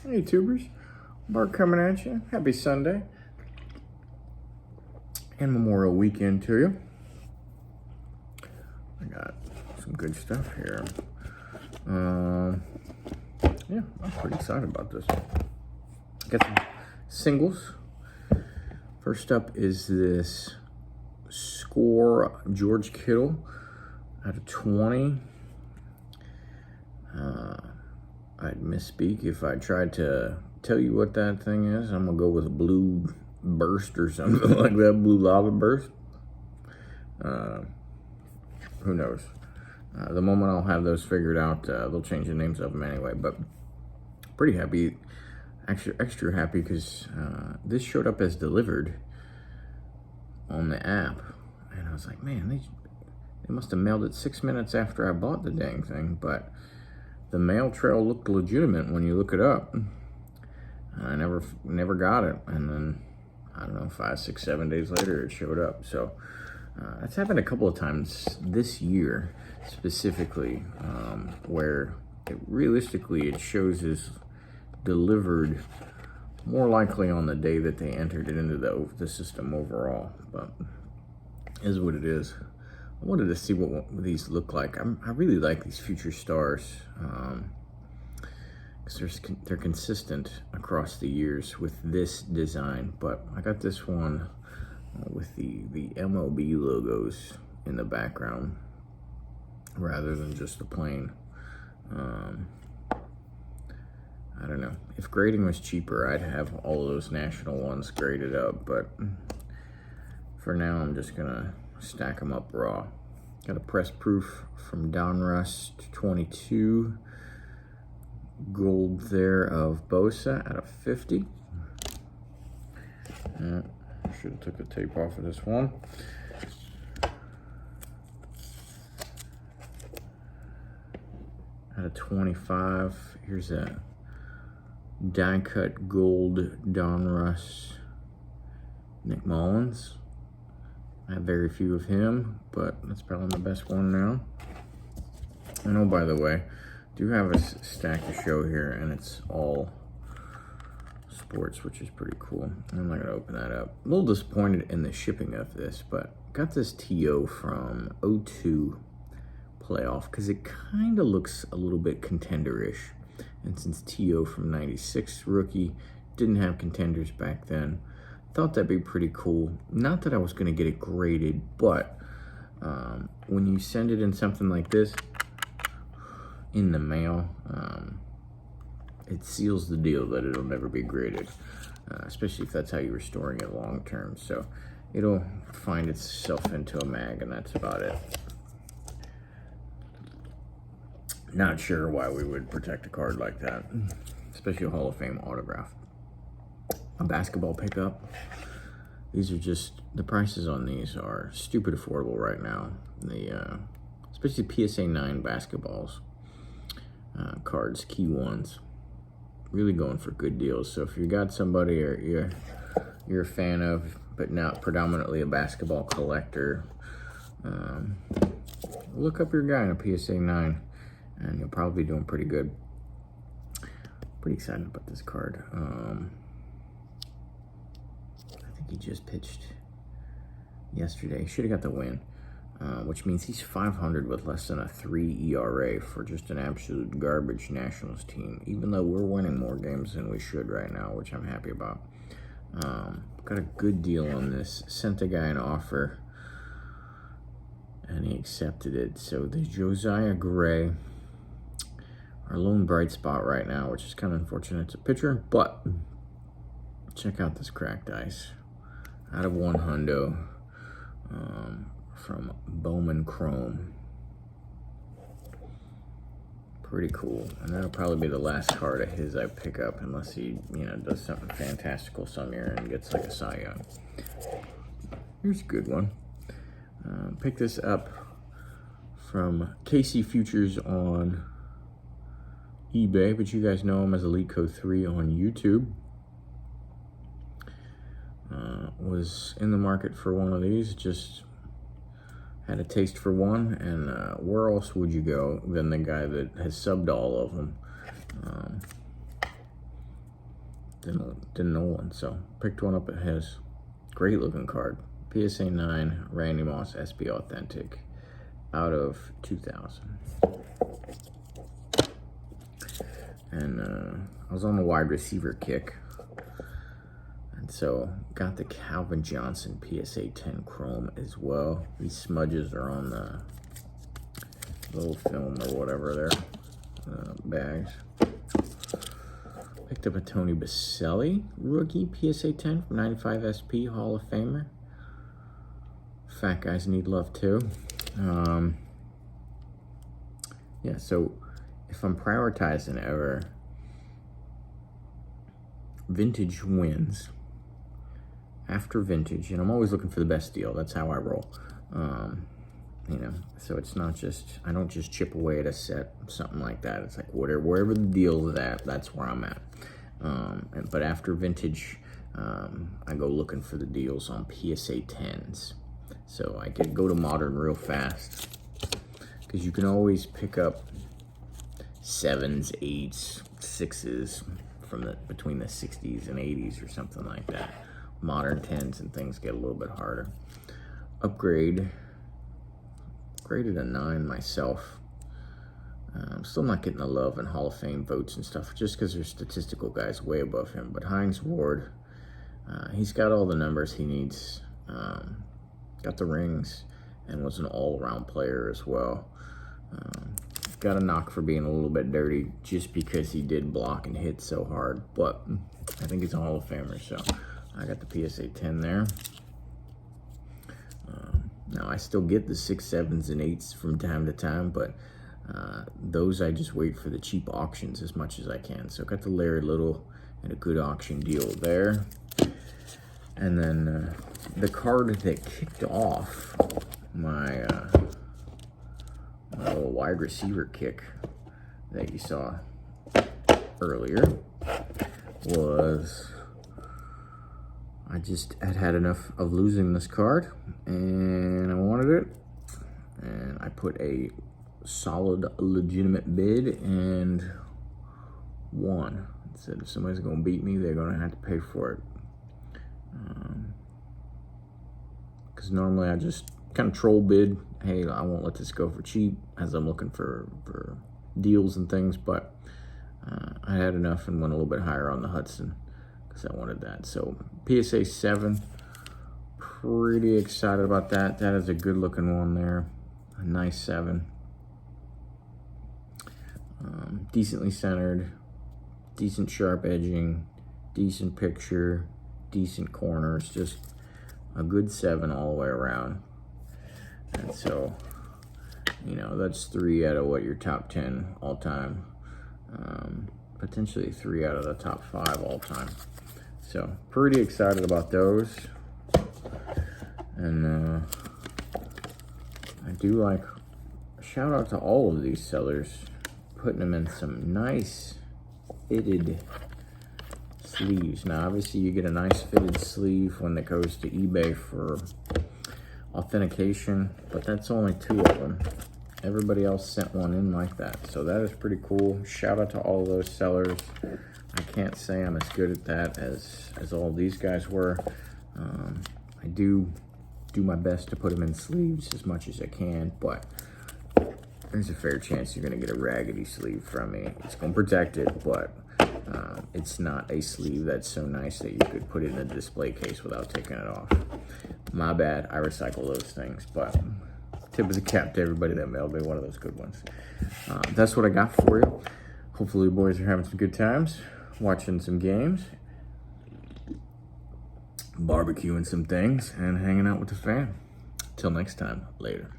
Hey tubers, Mark coming at you. Happy Sunday and Memorial Weekend to you. I got some good stuff here. Yeah, I'm pretty excited about this. Got some singles. First up is this Score George Kittle out of 20. I'd misspeak if I tried to tell you what that thing is. I'm gonna go with a blue burst or something like that, blue lava burst. Who knows? The moment I'll have those figured out, they'll change the names of them anyway. But pretty happy, actually extra happy because this showed up as delivered on the app, and I was like, man, they must have mailed it 6 minutes after I bought the dang thing, but the mail trail looked legitimate when you look it up. I never got it, and then I don't know, 5, 6, 7 days later it showed up. So that's happened a couple of times this year, specifically, where realistically it shows as delivered more likely on the day that they entered it into the system overall, but is what it is. I wanted to see what these look like. I really like these future stars because they're consistent across the years with this design. But I got this one with the MLB logos in the background rather than just the plain. I don't know. If grading was cheaper, I'd have all of those national ones graded up, but for now, I'm just gonna stack them up raw. Got a press proof from Donruss 22. Gold there of Bosa out of 50. Should have took the tape off of this one. Out of 25. Here's a die cut gold Donruss Nick Mullins. I have very few of him, but that's probably my best one now. And oh, by the way, I do have a stack to show here, and it's all sports, which is pretty cool. I'm not gonna open that up. A little disappointed in the shipping of this, but got this TO from 02 playoff because it kind of looks a little bit contender-ish. And since TO from 96 rookie didn't have contenders back then, thought that'd be pretty cool. Not that I was gonna get it graded, but when you send it in something like this in the mail, it seals the deal that it'll never be graded, especially if that's how you were storing it long term. So it'll find itself into a mag, and that's about it. Not sure why we would protect a card like that, especially a Hall of Fame autograph. A basketball pickup. These are just, the prices on these are stupid affordable right now. Especially PSA 9 basketballs, cards, key ones. Really going for good deals. So if you got somebody or you're a fan of, but not predominantly a basketball collector, look up your guy in a PSA 9, and you'll probably be doing pretty good. Pretty excited about this card. He just pitched yesterday. Should have got the win, which means he's 500 with less than a 3 ERA for just an absolute garbage Nationals team, even though we're winning more games than we should right now, which I'm happy about. Got a good deal on this. Sent the guy an offer, and he accepted it. So the Josiah Gray, our lone bright spot right now, which is kind of unfortunate. It's a pitcher, but check out this cracked ice. Out of 1 hundo from Bowman Chrome. Pretty cool. And that'll probably be the last card of his I pick up, unless he, does something fantastical some year and gets like a Cy Young. Here's a good one. Pick this up from Casey Futures on eBay, but you guys know him as EliteCo3 on YouTube. Was in the market for one of these, just had a taste for one, and where else would you go than the guy that has subbed all of them? didn't know one, so picked one up at his. Great looking card. PSA 9 Randy Moss SB Authentic out of 2000. And I was on the wide receiver kick. And so got the Calvin Johnson PSA 10 Chrome as well. These smudges are on the little film or whatever there, bags. Picked up a Tony Baselli rookie PSA 10 from 95 SP Hall of Famer. Fat guys need love too. Yeah, so if I'm prioritizing ever, vintage wins. After vintage, and I'm always looking for the best deal. That's how I roll. You know, so it's not just, I don't just chip away at a set, something like that. It's like wherever the deal is at, that's where I'm at. But after vintage, I go looking for the deals on PSA 10s. So I could go to modern real fast, because you can always pick up 7s, 8s, 6s from between the 60s and 80s or something like that. Modern 10s and things get a little bit harder. Graded a 9 myself. I'm still not getting the love and Hall of Fame votes and stuff, just because there's statistical guys way above him. But Hines Ward, he's got all the numbers he needs. Got the rings and was an all-around player as well. Got a knock for being a little bit dirty just because he did block and hit so hard. But I think he's a Hall of Famer, so I got the PSA 10 there. Now, I still get the 6, 7s, and 8s from time to time, but those I just wait for the cheap auctions as much as I can. So got the Larry Little and a good auction deal there. And then the card that kicked off my, my little wide receiver kick that you saw earlier was, I just had enough of losing this card and I wanted it, and I put a solid legitimate bid and won. I said if somebody's gonna beat me, they're gonna have to pay for it, because normally I just kind of troll bid, hey, I won't let this go for cheap, as I'm looking for deals and things. But I had enough and went a little bit higher on the Hudson because I wanted that. So PSA 7, pretty excited about that. That is a good looking one there, a nice 7. Decently centered, decent sharp edging, decent picture, decent corners, just a good 7 all the way around. And so, you know, that's 3 out of what your top 10 all time, potentially 3 out of the top 5 all time. So pretty excited about those. And I do like, shout out to all of these sellers, putting them in some nice fitted sleeves. Now obviously you get a nice fitted sleeve when it goes to eBay for authentication, but that's only 2 of them. Everybody else sent one in like that, so that is pretty cool. Shout out to all of those sellers. I can't say I'm as good at that as all these guys were. I do my best to put them in sleeves as much as I can, but there's a fair chance you're gonna get a raggedy sleeve from me. It's gonna protect it, but it's not a sleeve that's so nice that you could put it in a display case without taking it off. My bad, I recycle those things, but tip of the cap to everybody that mailed me one of those good ones. That's what I got for you. Hopefully you boys are having some good times, watching some games, barbecuing some things, and hanging out with the fam. Till next time, later.